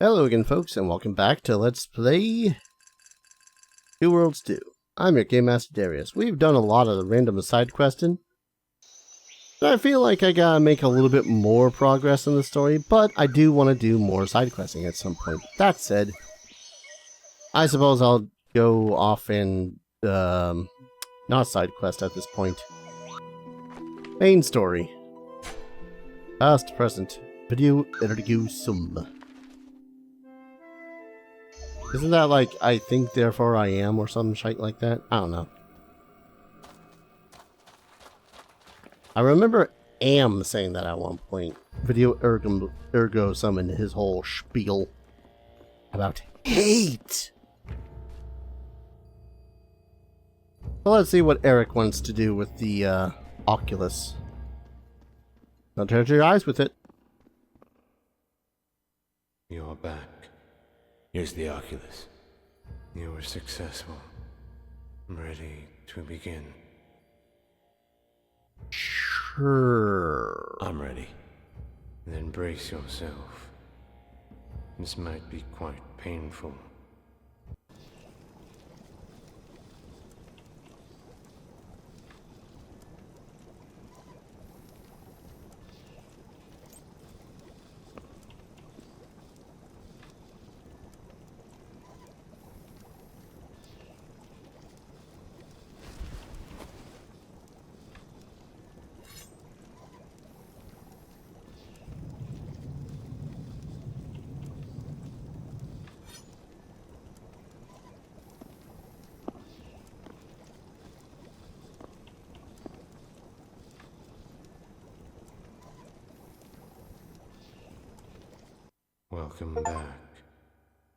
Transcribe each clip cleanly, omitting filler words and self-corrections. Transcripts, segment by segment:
Hello again, folks, and welcome back to Let's Play Two Worlds 2. I'm your Game Master Darius. We've done a lot of the random side questing, and I feel like I gotta make a little bit more progress in the story, but I do want to do more side questing at some point. That said, I suppose I'll go off and, not side quest at this point. Main story. Past, present, video, interview, sum. Isn't that like, I think, therefore I am, or some shite like that? I don't know. I remember Am saying that at one point. Video ergo summoned his whole spiel about hate. So let's see what Eric wants to do with the Oculus. Don't hurt your eyes with it. You're back. Here's the Oculus. You were successful. I'm ready to begin. Sure. I'm ready. Then brace yourself. This might be quite painful. Welcome back.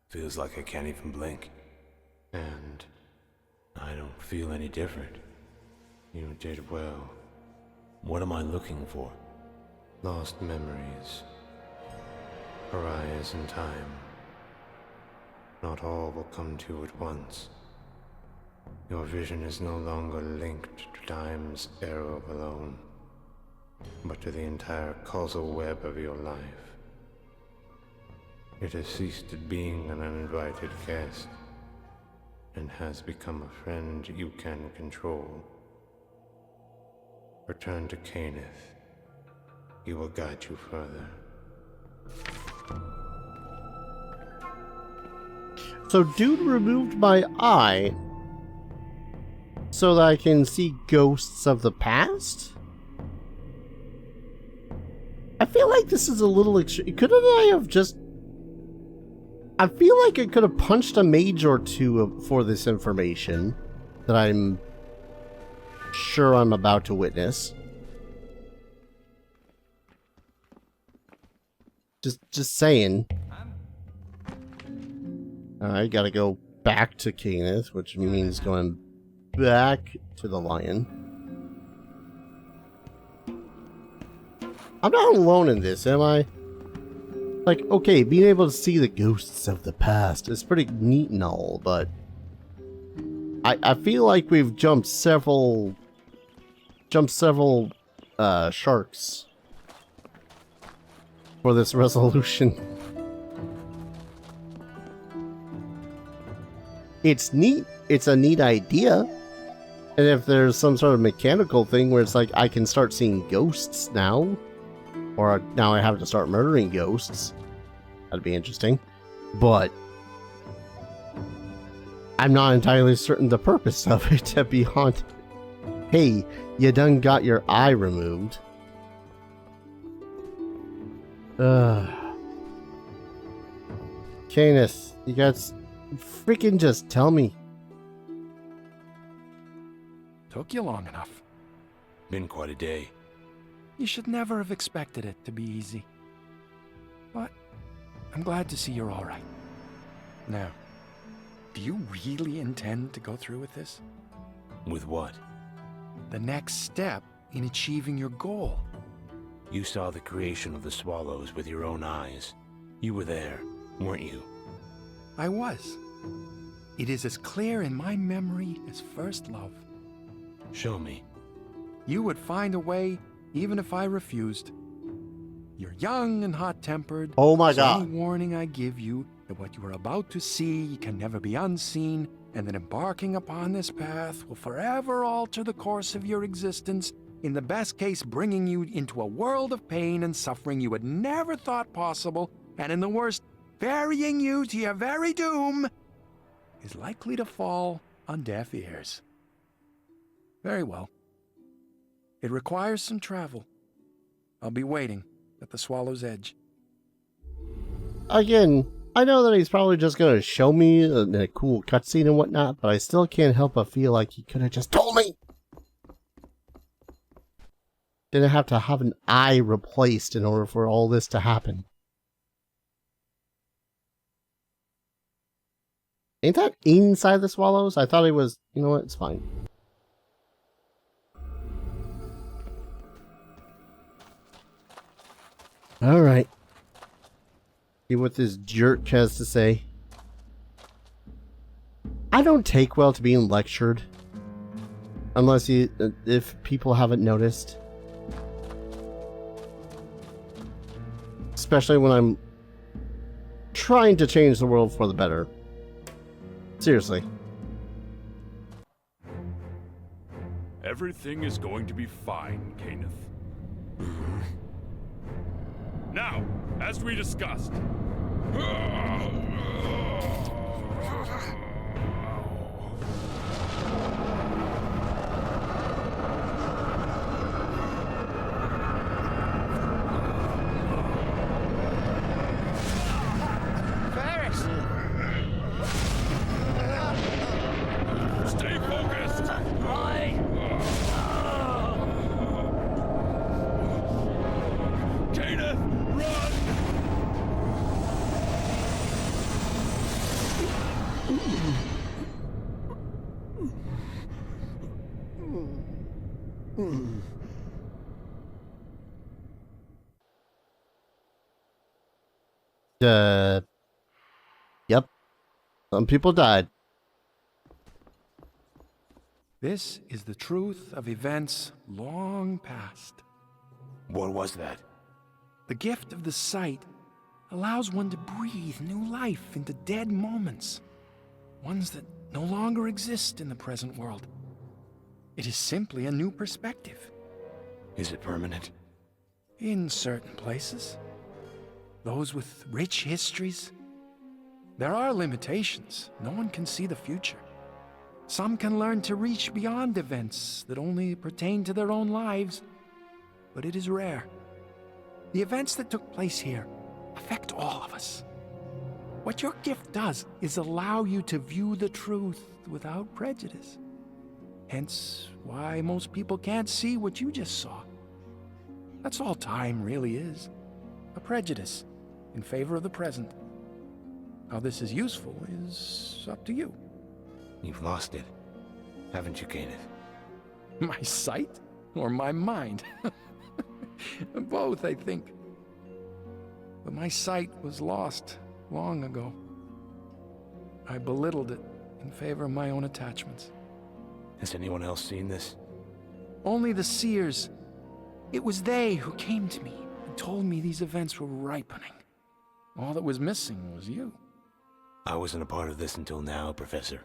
Feels like I can't even blink. And I don't feel any different. You did well. What am I looking for? Lost memories. Pariahs in time. Not all will come to you at once. Your vision is no longer linked to time's arrow alone, but to the entire causal web of your life. It has ceased being an uninvited guest, and has become a friend you can control. Return to Kaineth. He will guide you further. So dude removed my eye so that I can see ghosts of the past? I feel like this is a little extreme. Couldn't I have just... I feel like I could have punched a mage or two for this information that I'm sure I'm about to witness. Just saying. Alright, gotta go back to Kaineth, which means going back to the lion. I'm not alone in this, am I? Like, okay, being able to see the ghosts of the past is pretty neat and all, but I feel like we've jumped several sharks for this resolution. It's neat. It's a neat idea. And if there's some sort of mechanical thing where it's like I can start seeing ghosts now, or now I have to start murdering ghosts, that'd be interesting. But I'm not entirely certain the purpose of it, to be honest. Hey, you done got your eye removed. Kaineth, you guys freaking just tell me. Took you long enough. Been quite a day. You should never have expected it to be easy. But I'm glad to see you're all right. Now, do you really intend to go through with this? With what? The next step in achieving your goal. You saw the creation of the swallows with your own eyes. You were there, weren't you? I was. It is as clear in my memory as first love. Show me. You would find a way even if I refused. You're young and hot-tempered. Oh my so God. any warning I give you that what you are about to see can never be unseen, and that embarking upon this path will forever alter the course of your existence, in the best case bringing you into a world of pain and suffering you had never thought possible, and in the worst, ferrying you to your very doom, is likely to fall on deaf ears. Very well. It requires some travel. I'll be waiting at the Swallow's Edge. Again, I know that he's probably just going to show me a cool cutscene and whatnot, but I still can't help but feel like he could have just told me. Didn't have to have an eye replaced in order for all this to happen. Ain't that inside the Swallows? I thought it was... You know what? It's fine. Alright. See what this jerk has to say. I don't take well to being lectured. Unless if people haven't noticed. Especially when I'm trying to change the world for the better. Seriously. Everything is going to be fine, Kaineth. Now, as we discussed. Stay focused! Kaineth, run! Yep. Some people died. This is the truth of events long past. What was that? The gift of the sight allows one to breathe new life into dead moments, ones that no longer exist in the present world. It is simply a new perspective. Is it permanent? In certain places, those with rich histories, there are limitations. No one can see the future. Some can learn to reach beyond events that only pertain to their own lives, but it is rare. The events that took place here affect all of us. What your gift does is allow you to view the truth without prejudice. Hence why most people can't see what you just saw. That's all time really is. A prejudice in favor of the present. How this is useful is up to you. You've lost it, haven't you, Kaineth? My sight or my mind? Both, I think. But my sight was lost long ago. I belittled it in favor of my own attachments. Has anyone else seen this? Only the seers. It was they who came to me and told me these events were ripening. All that was missing was you. I wasn't a part of this until now, Professor.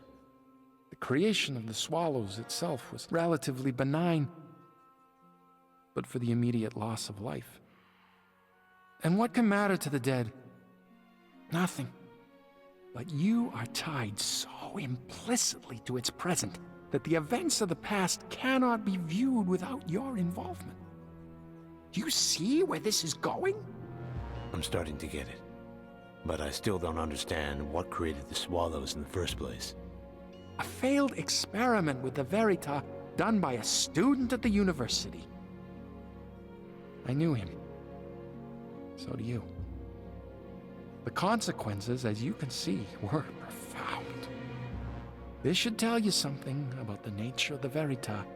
The creation of the swallows itself was relatively benign, but for the immediate loss of life. And what can matter to the dead? Nothing. But you are tied so implicitly to its present that the events of the past cannot be viewed without your involvement. Do you see where this is going? I'm starting to get it. But I still don't understand what created the swallows in the first place. A failed experiment with the Verita done by a student at the university. I knew him. So do you. The consequences, as you can see, were profound. This should tell you something about the nature of the Verita.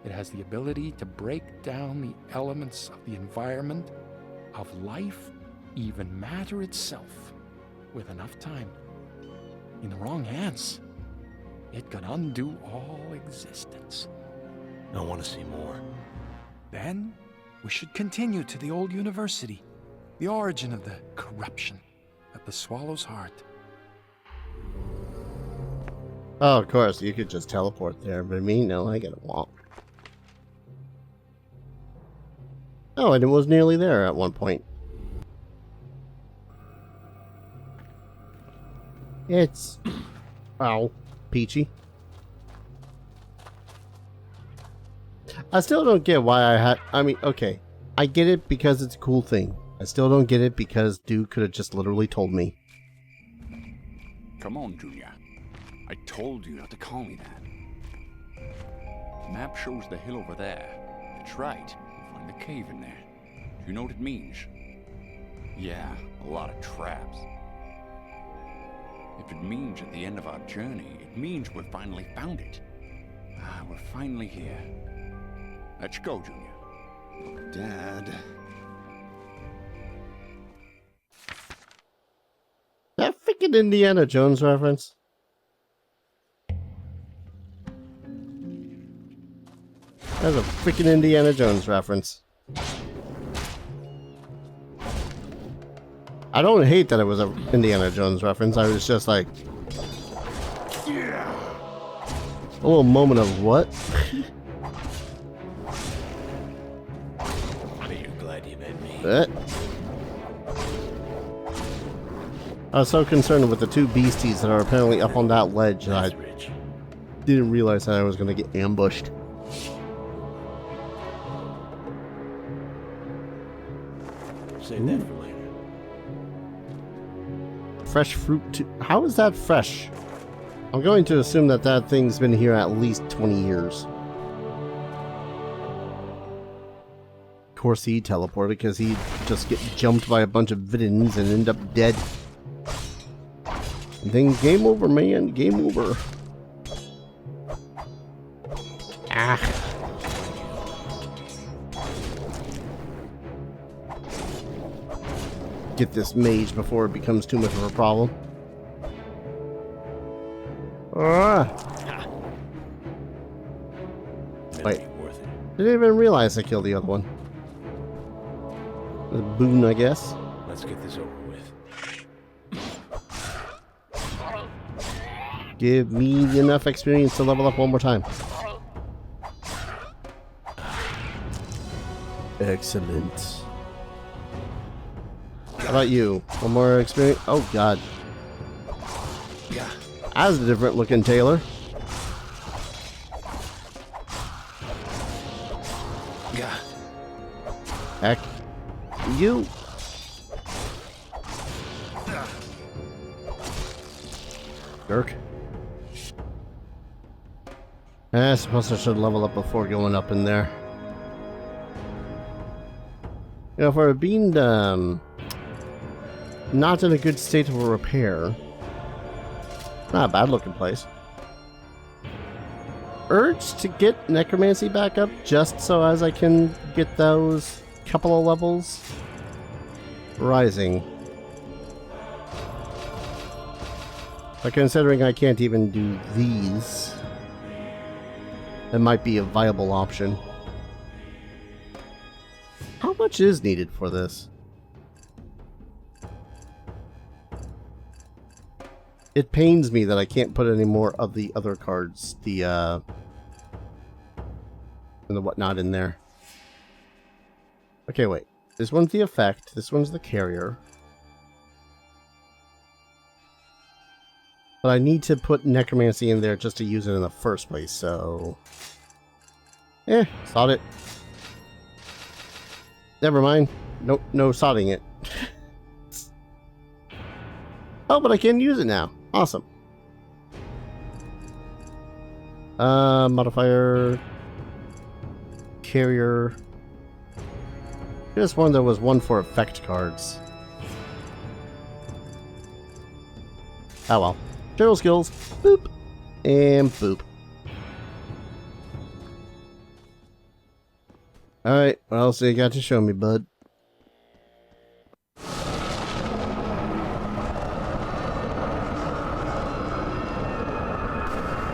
It has the ability to break down the elements of the environment, of life, even matter itself, with enough time. In the wrong hands, it could undo all existence. I want to see more. Then, we should continue to the old university, the origin of the corruption at the Swallow's heart. Oh, of course, you could just teleport there, but me, no, I gotta walk. Oh, and it was nearly there at one point. It's... Ow. Peachy. I still don't get why I had... I mean, okay. I get it because it's a cool thing. I still don't get it because Duke could have just literally told me. Come on, Junior. I told you not to call me that. The map shows the hill over there. It's right. You'll find a cave in there. Do you know what it means? Yeah, a lot of traps. If it means at the end of our journey, it means we've finally found it. Ah, we're finally here. Let's go, Junior. Dad. That freaking Indiana Jones reference? That's a freaking Indiana Jones reference. I don't hate that it was an Indiana Jones reference. I was just like... Yeah. A little moment of what? Are you glad you met me? I was so concerned with the two beasties that are apparently up on that ledge that That's I rich. didn't realize that I was going to get ambushed. Save that for later. Fresh fruit. How is that fresh? I'm going to assume that that thing's been here at least 20 years. Of course he teleported because he just get jumped by a bunch of villains and end up dead. And then game over, man. Game over. Ah. Get this mage before it becomes too much of a problem. Ah. That'd Wait. be worth it. Didn't even realize I killed the other one. A boon, I guess. Let's get this over with. Give me enough experience to level up one more time. Excellent. How about you? One more experience? Oh, God. That's a different looking Taylor. Heck. You. Jerk. I suppose I should level up before going up in there. You know, for it being not in a good state of repair, not a bad looking place. Urge to get necromancy back up just so as I can get those couple of levels rising. But considering I can't even do these, that might be a viable option. How much is needed for this? It pains me that I can't put any more of the other cards, and the whatnot in there. Okay, wait. This one's the effect, this one's the carrier. But I need to put necromancy in there just to use it in the first place, so... sod it. Never mind. Nope, no sodding it. Oh, but I can use it now. Awesome. Modifier... Carrier... Just one that was one for effect cards. Oh well. General skills. Boop. And boop. Alright, what else you got to show me, bud?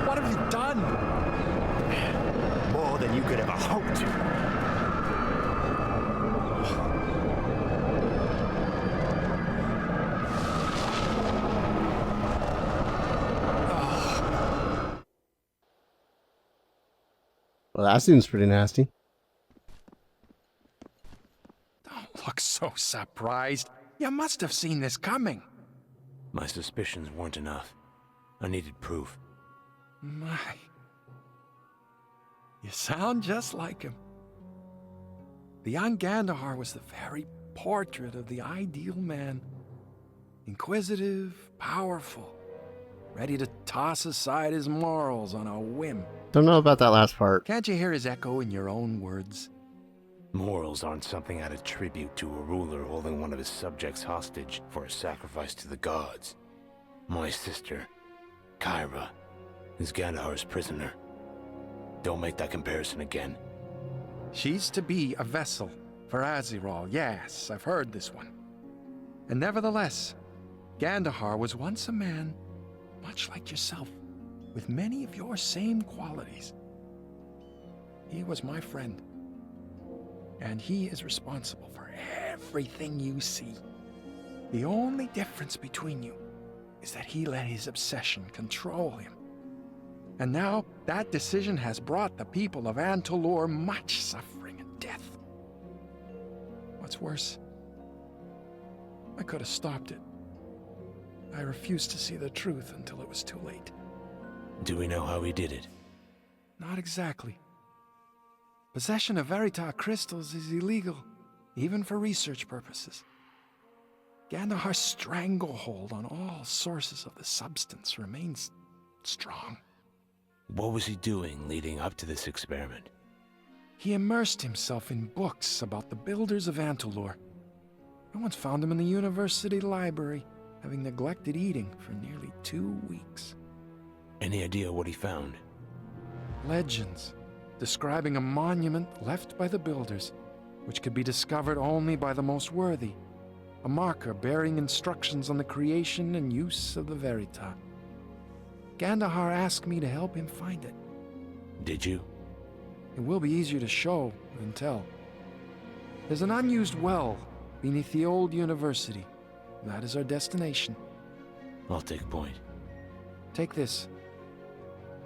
What have you done? More than you could ever hope to. Well, that seems pretty nasty. Don't look so surprised. You must have seen this coming. My suspicions weren't enough. I needed proof. My. You sound just like him. The young Gandahar was the very portrait of the ideal man. Inquisitive, powerful, ready to toss aside his morals on a whim. Don't know about that last part. Can't you hear his echo in your own words? Morals aren't something I'd attribute to a ruler holding one of his subjects hostage for a sacrifice to the gods. My sister, Kyra, is Gandahar's prisoner. Don't make that comparison again. She's to be a vessel for Azeroth. Yes, I've heard this one. And nevertheless, Gandahar was once a man, much like yourself, with many of your same qualities. He was my friend, and he is responsible for everything you see. The only difference between you is that he let his obsession control him. And now, that decision has brought the people of Antolor much suffering and death. What's worse, I could have stopped it. I refused to see the truth until it was too late. Do we know how he did it? Not exactly. Possession of Veritas crystals is illegal, even for research purposes. Gandahar's stranglehold on all sources of the substance remains strong. What was he doing leading up to this experiment? He immersed himself in books about the builders of Antolor. I once found him in the university library, having neglected eating for nearly 2 weeks. Any idea what he found? Legends describing a monument left by the builders, which could be discovered only by the most worthy. A marker bearing instructions on the creation and use of the Veritas. Gandahar asked me to help him find it. Did you? It will be easier to show than tell. There's an unused well beneath the old university. That is our destination. I'll take point. Take this.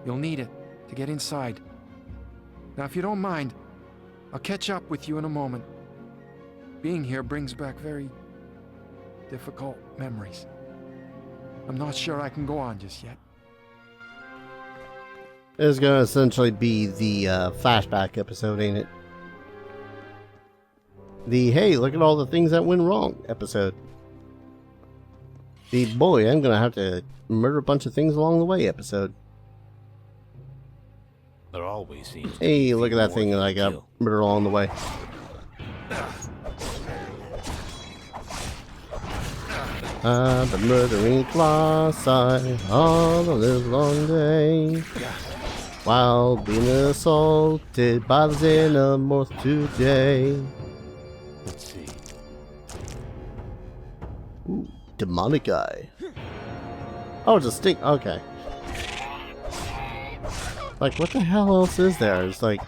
You'll need it to get inside. Now, if you don't mind, I'll catch up with you in a moment. Being here brings back very difficult memories. I'm not sure I can go on just yet. It's gonna essentially be the flashback episode, ain't it? The hey, look at all the things that went wrong episode. The boy, I'm gonna have to murder a bunch of things along the way episode. There always seems to Hey, be look at that more thing than that I a got kill. murdered along the way. I've been murdering Colossi all the live long day, while being assaulted by the Xenomorph today. Let's see. Ooh, demonic eye. Oh, it's a stink. Okay. Like, what the hell else is there? It's like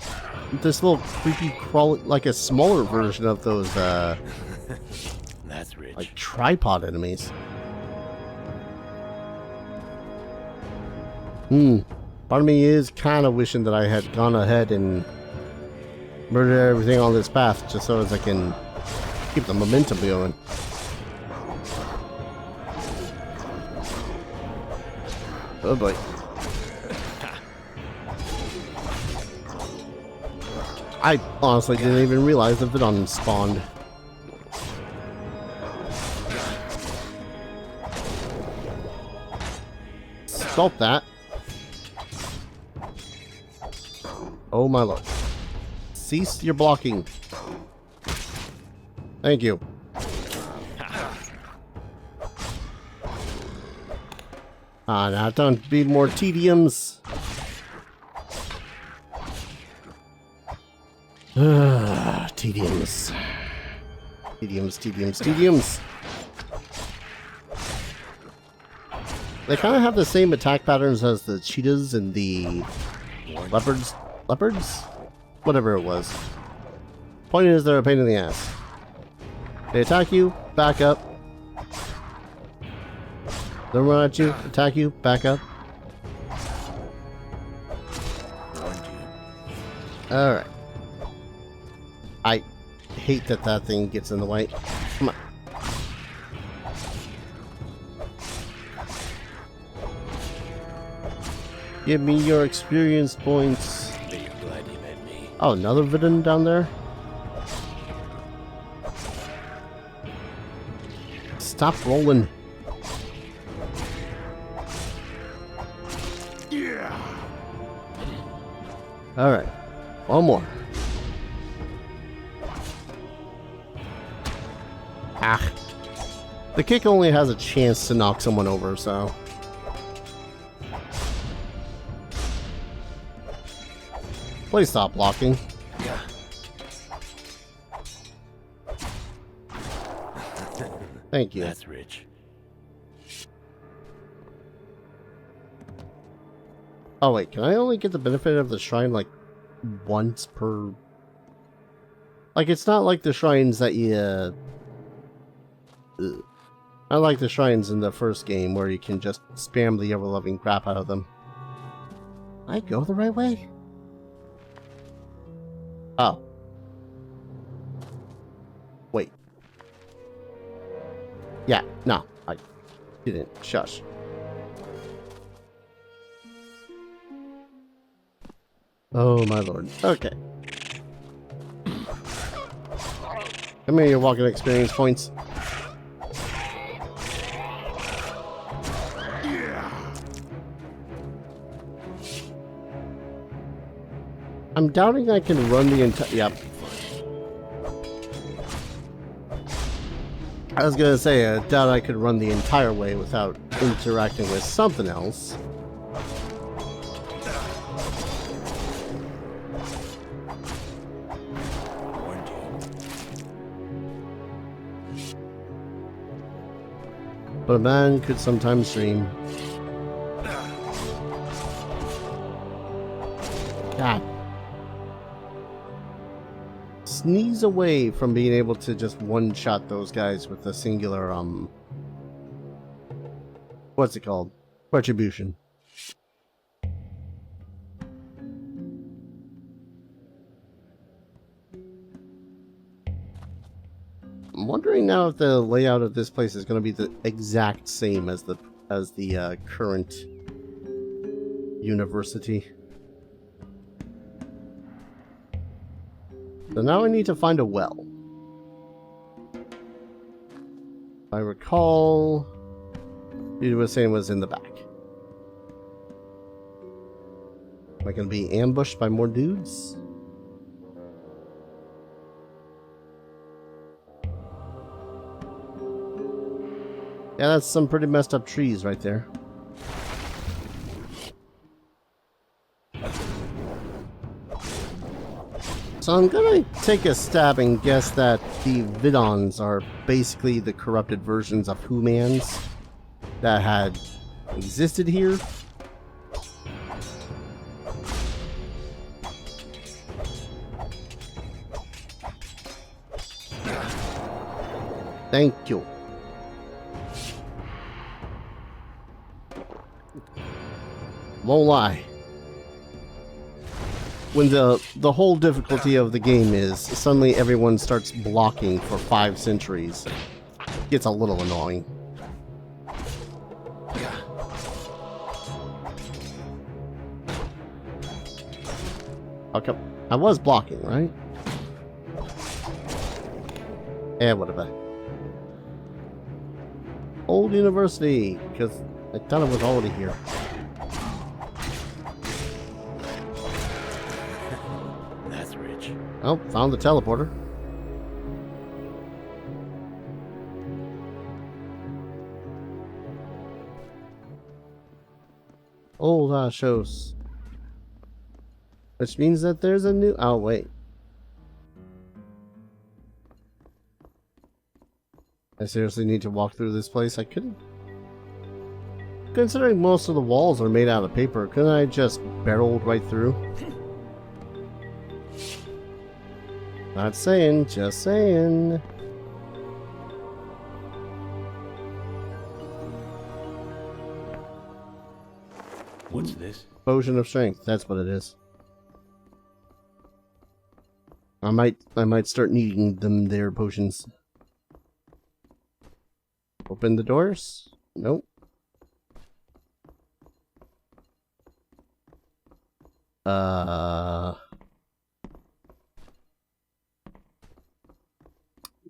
this little creepy crawl, like a smaller version of those, That's rich. like tripod enemies. Part of me is kind of wishing that I had gone ahead and murdered everything on this path just so as I can keep the momentum going. Oh boy. I honestly didn't even realize the Vidon spawned. Stop that. Oh my lord. Cease your blocking. Thank you. Now don't be more tediums. Tediums. Tediums. They kind of have the same attack patterns as the cheetahs and the leopards? Whatever it was. Point is, they're a pain in the ass. They attack you, back up. They run at you, attack you, back up. Warned you. Alright. I hate that that thing gets in the way. Come on. Give me your experience points. Be glad you met me. Oh, another villain down there? Stop rolling. Yeah. Alright. One more. Ah. The kick only has a chance to knock someone over, so... Please stop blocking. Yeah. Thank you. That's rich. Oh wait, can I only get the benefit of the shrine like once per... Like it's not like the shrines that you... I like the shrines in the first game where you can just spam the ever-loving crap out of them. I go the right way? Oh. Wait. Yeah, no, I didn't. Shush. Oh my lord. Okay. Come here, your walking experience points. I'm doubting I can run the entire... Yep. I was gonna say, I doubt I could run the entire way without interacting with something else. Warned you. But a man could sometimes dream. God. Sneeze away from being able to just one-shot those guys with a singular, what's it called? Retribution. I'm wondering now if the layout of this place is going to be the exact same as the current university. So now I need to find a well. If I recall, dude was saying was in the back. Am I going to be ambushed by more dudes? Yeah, that's some pretty messed up trees right there. So I'm gonna take a stab and guess that the Vidons are basically the corrupted versions of humans that had existed here. Thank you. Won't lie. When the whole difficulty of the game is suddenly everyone starts blocking for 5 centuries, it gets a little annoying. Okay, I was blocking, right? Yeah, whatever. Old university, because I thought it was already here. Oh, found the teleporter. Old shows. Which means that there's a new... Oh, wait. I seriously need to walk through this place? I couldn't... Considering most of the walls are made out of paper, couldn't I just barreled right through? Not saying, just saying. What's this? Potion of strength, that's what it is. I might start needing them there potions. Open the doors? Nope.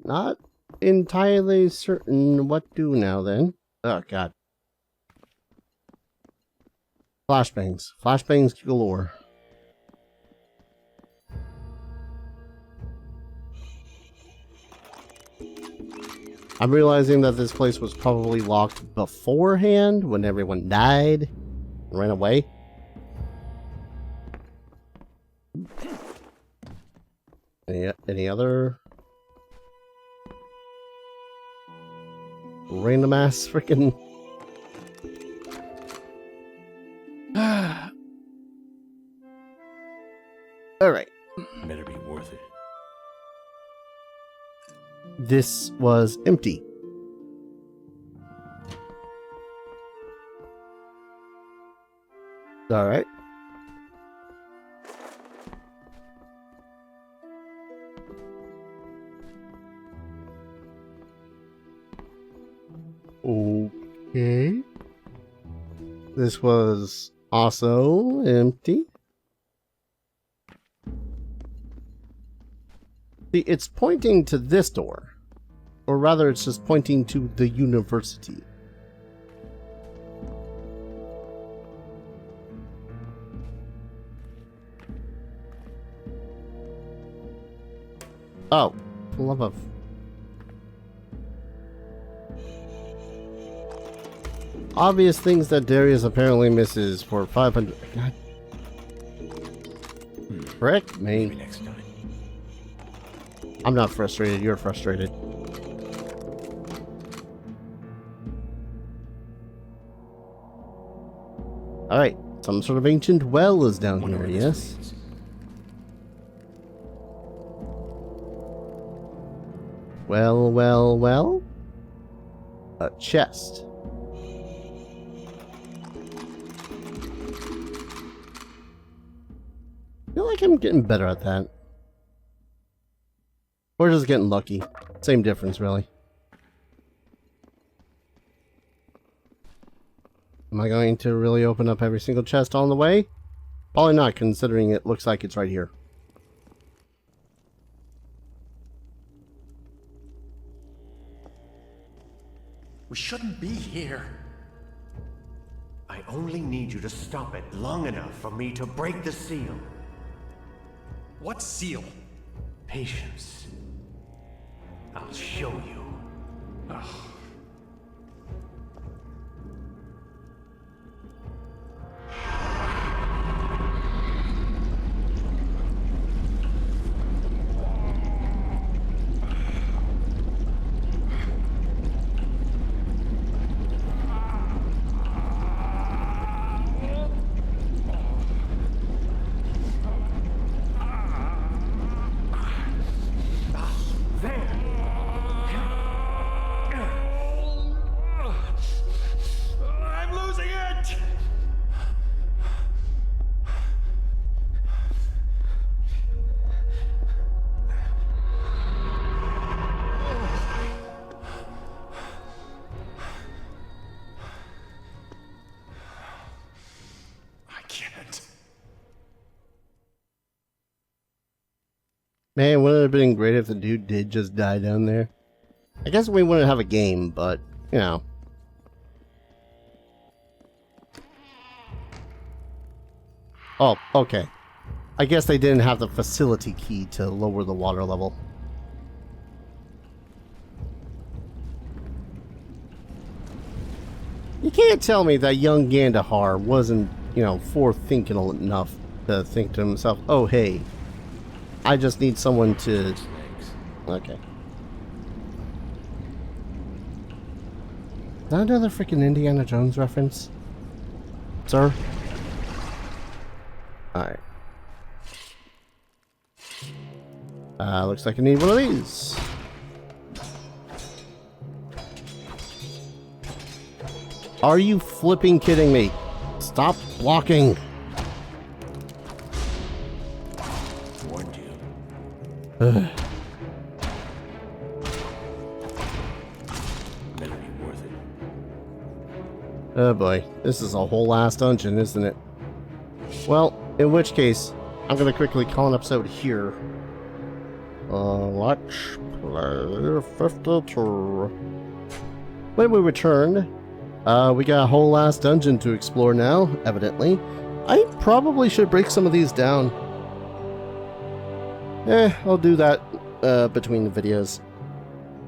Not entirely certain what to do now then. Oh god. Flashbangs. Flashbangs galore. I'm realizing that this place was probably locked beforehand when everyone died and ran away. Any other random ass freaking Alright. Better be worth it. This was empty. Alright. Okay. This was also empty. See, it's pointing to this door. Or rather, it's just pointing to the university. Oh, for love of... Obvious things that Darius apparently misses for 500... God. Frick me. Maybe next time. I'm not frustrated, you're frustrated. Alright, some sort of ancient well is down Wonder here, where this yes? leads. Well, well, well. A chest. I feel like I'm getting better at that. Or just getting lucky. Same difference, really. Am I going to really open up every single chest on the way? Probably not, considering it looks like it's right here. We shouldn't be here. I only need you to stop it long enough for me to break the seal. What seal? Patience. I'll show you. I'm losing it! I can't. Man, wouldn't it have been great if the dude did just die down there? I guess we wouldn't have a game, but, you know. Oh, okay. I guess they didn't have the facility key to lower the water level. You can't tell me that young Gandahar wasn't, you know, forethinking enough to think to himself, oh, hey, I just need someone to... Legs. Okay. Is that another freaking Indiana Jones reference? Sir? Alright. Looks like I need one of these. Are you flipping kidding me? Stop blocking. Warned you. Ugh. Better be worth it. Oh boy, this is a whole ass dungeon, isn't it? Well, in which case, I'm gonna quickly call an episode here. Let's play 52. When we return, we got a whole ass dungeon to explore now, evidently. I probably should break some of these down. I'll do that between the videos.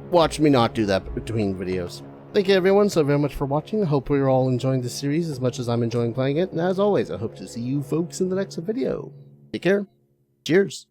Watch me not do that between videos. Thank you everyone so very much for watching. I hope you're all enjoying this series as much as I'm enjoying playing it. And as always, I hope to see you folks in the next video. Take care. Cheers.